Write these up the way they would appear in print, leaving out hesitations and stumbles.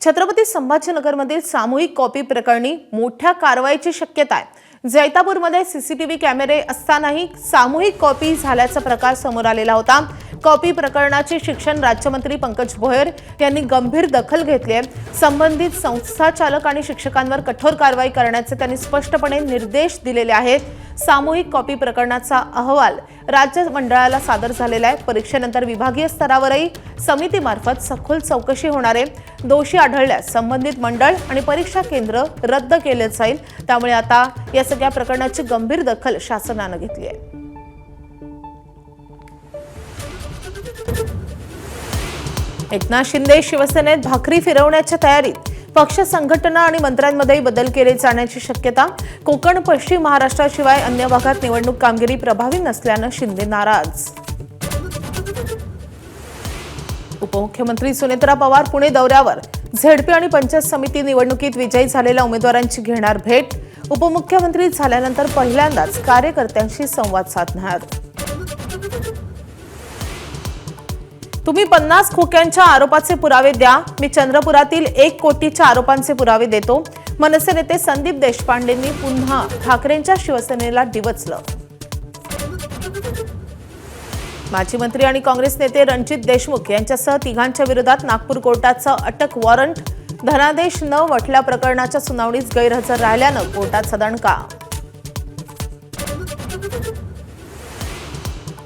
छत्रपती संभाजीनगरमधील सामूहिक कॉपी प्रकरणी मोठ्या कारवाईची शक्यता आहे। जैतापूरमध्ये सीसीटीव्ही कॅमेरे असतानाही सामूहिक कॉपी झाल्याचा प्रकार समोर आलेला होता। कॉपी प्रकरणाची शिक्षण राज्यमंत्री पंकज भोयर यांनी गंभीर दखल घेतली आहे। संबंधित संस्था चालक आणि शिक्षकांवर कठोर कारवाई करण्याचे त्यांनी स्पष्टपणे निर्देश दिलेले आहेत। सामूहिक कॉपी प्रकरणाचा अहवाल राज्य मंडळाला सादर झालेला आहे। परीक्षेनंतर विभागीय स्तरावरही समितीमार्फत सखोल चौकशी होणार आहे। दोषी आढळल्यास संबंधित मंडळ आणि परीक्षा केंद्र रद्द केले जाईल। त्यामुळे आता या सगळ्या प्रकरणाची गंभीर दखल शासनाने घेतली आहे। एकनाथ शिंदे शिवसेनेत भाकरी फिरवण्याच्या तयारीत। पक्ष संघटना आणि मंत्र्यांमध्ये बदल केले जाण्याची शक्यता। कोकण पश्चिम महाराष्ट्राशिवाय अन्य भागात निवडणूक कामगिरी प्रभावी नसल्याने शिंदे नाराज। उपमुख्यमंत्री सुनेत्रा पवार पुणे दौऱ्यावर। झेडपी आणि पंचायत समिती निवडणुकीत विजयी झालेल्या उमेदवारांची घेणार भेट। उपमुख्यमंत्री झाल्यानंतर पहिल्यांदाच कार्यकर्त्यांशी संवाद साधणार। तुम्ही 50 खोक्यांच्या आरोपाचे पुरावे द्या, मी चंद्रपुरातील 1 कोटीच्या आरोपांचे पुरावे देतो। मनसे नेते संदीप देशपांडेंनी पुन्हा ठाकरेंच्या शिवसेनेला डिवचलं। माजी मंत्री आणि काँग्रेस नेते रणजित देशमुख यांच्यासह तिघांच्या विरोधात नागपूर कोर्टाचा अटक वॉरंट। धनादेश न वटल्या प्रकरणाच्या सुनावणीस गैरहजर राहिल्यानं कोर्टाचा दणका।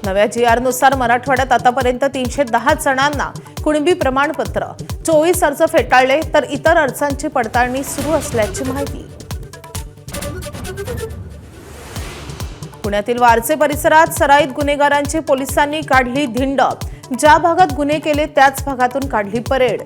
नव्या जीआरनुसार मराठवाड्यात आतापर्यंत 310 जणांना कुणबी प्रमाणपत्र, 24 अर्ज फेटाळले तर इतर अर्जांची पडताळणी सुरू असल्याची माहिती। पुण्यातील वारजे परिसरात सराईत गुन्हेगारांची पोलिसांनी काढली धिंड। ज्या भागात गुन्हे केले त्याच भागातून काढली परेड।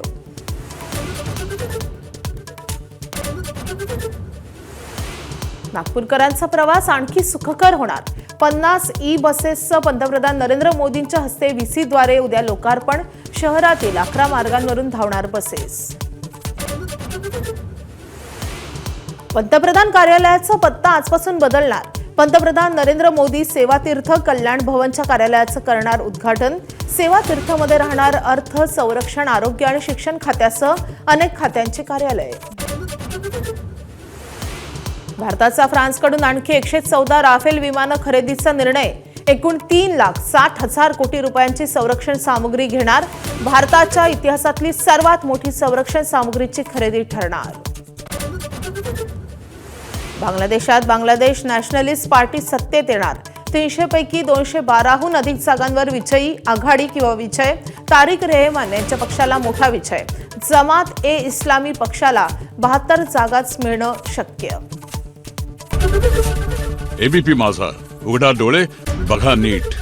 नागपूरकरांचा प्रवास आणखी सुखकर होणार। 50 ई बसेसचं पंतप्रधान नरेंद्र मोदींच्या हस्ते व्हीसीद्वारे उद्या लोकार्पण। शहरातील 11 मार्गांवरून धावणार बसेस। पंतप्रधान कार्यालयाचा पत्ता आजपासून बदलणार। पंतप्रधान नरेंद्र मोदी सेवातीर्थ कल्याण भवनच्या कार्यालयाचं करणार उद्घाटन। सेवातीर्थमध्ये राहणार अर्थ, संरक्षण, आरोग्य आणि शिक्षण खात्यासह अनेक खात्यांचे कार्यालय। भारताचा फ्रान्सकडून आणखी 114 राफेल विमानं खरेदीचा निर्णय। एकूण 3,60,000 कोटी रुपयांची संरक्षण सामुग्री घेणार। भारताच्या इतिहासातली सर्वात मोठी संरक्षण सामुग्रीची खरेदी ठरणार। बांगलादेशात बांगलादेश नॅशनलिस्ट पार्टी सत्तेत येणार। 300 पैकी 212हून अधिक जागांवर विजयी आघाडी किंवा विजय। तारिक रेहमान यांच्या पक्षाला मोठा विजय। जमात ए इस्लामी पक्षाला 72 जागाच मिळणं शक्य। एबीपी माझा, उघडा डोळे बघा नीट।